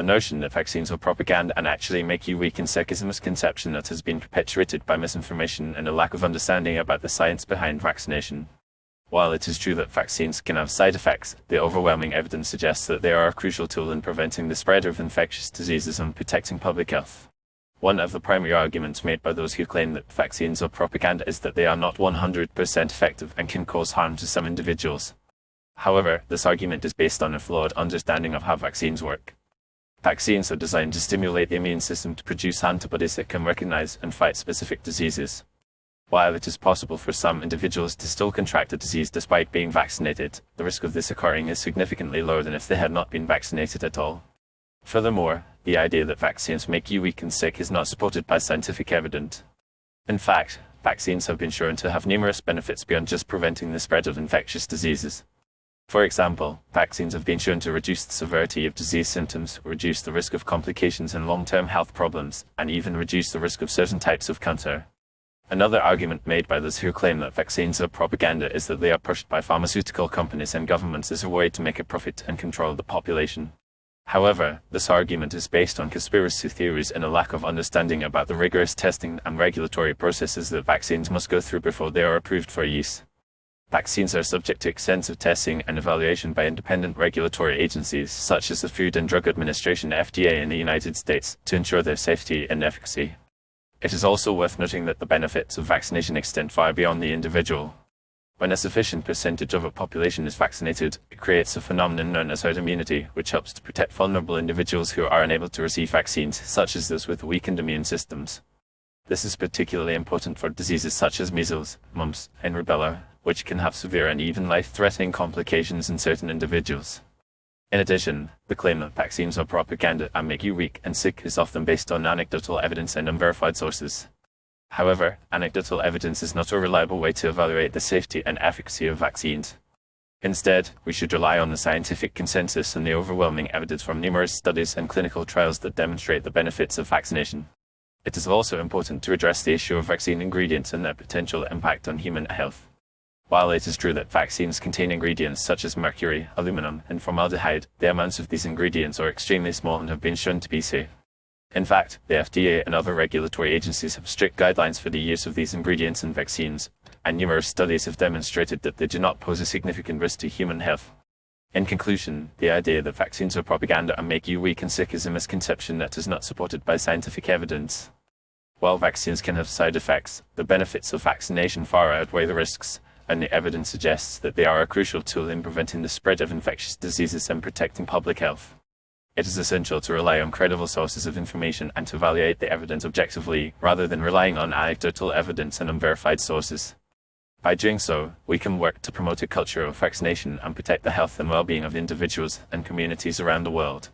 The notion that vaccines are propaganda and actually make you weak and sick is a misconception that has been perpetuated by misinformation and a lack of understanding about the science behind vaccination. While it is true that vaccines can have side effects, the overwhelming evidence suggests that they are a crucial tool in preventing the spread of infectious diseases and protecting public health. One of the primary arguments made by those who claim that vaccines are propaganda is that they are not 100% effective and can cause harm to some individuals. However, this argument is based on a flawed understanding of how vaccines work. Vaccines are designed to stimulate the immune system to produce antibodies that can recognize and fight specific diseases. While it is possible for some individuals to still contract a disease despite being vaccinated, the risk of this occurring is significantly lower than if they had not been vaccinated at all. Furthermore, the idea that vaccines make you weak and sick is not supported by scientific evidence. In fact, vaccines have been shown to have numerous benefits beyond just preventing the spread of infectious diseases. For example, vaccines have been shown to reduce the severity of disease symptoms, reduce the risk of complications and long-term health problems, and even reduce the risk of certain types of cancer. Another argument made by those who claim that vaccines are propaganda is that they are pushed by pharmaceutical companies and governments as a way to make a profit and control the population. However, this argument is based on conspiracy theories and a lack of understanding about the rigorous testing and regulatory processes that vaccines must go through before they are approved for use. Vaccines are subject to extensive testing and evaluation by independent regulatory agencies such as the Food and Drug Administration (FDA) in the United States to ensure their safety and efficacy. It is also worth noting that the benefits of vaccination extend far beyond the individual. When a sufficient percentage of a population is vaccinated, it creates a phenomenon known as herd immunity, which helps to protect vulnerable individuals who are unable to receive vaccines, such as those with weakened immune systems. This is particularly important for diseases such as measles, mumps, and rubella, which can have severe and even life-threatening complications in certain individuals. In addition, the claim that vaccines are propaganda and make you weak and sick is often based on anecdotal evidence and unverified sources. However, anecdotal evidence is not a reliable way to evaluate the safety and efficacy of vaccines. Instead, we should rely on the scientific consensus and the overwhelming evidence from numerous studies and clinical trials that demonstrate the benefits of vaccination. It is also important to address the issue of vaccine ingredients and their potential impact on human health. While it is true that vaccines contain ingredients such as mercury, aluminum, and formaldehyde, the amounts of these ingredients are extremely small and have been shown to be safe. In fact, the FDA and other regulatory agencies have strict guidelines for the use of these ingredients in vaccines, and numerous studies have demonstrated that they do not pose a significant risk to human health. In conclusion, the idea that vaccines are propaganda and make you weak and sick is a misconception that is not supported by scientific evidence. While vaccines can have side effects, the benefits of vaccination far outweigh the risks, and the evidence suggests that they are a crucial tool in preventing the spread of infectious diseases and protecting public health. It is essential to rely on credible sources of information and to evaluate the evidence objectively, rather than relying on anecdotal evidence and unverified sources. By doing so, we can work to promote a culture of vaccination and protect the health and well-being of individuals and communities around the world.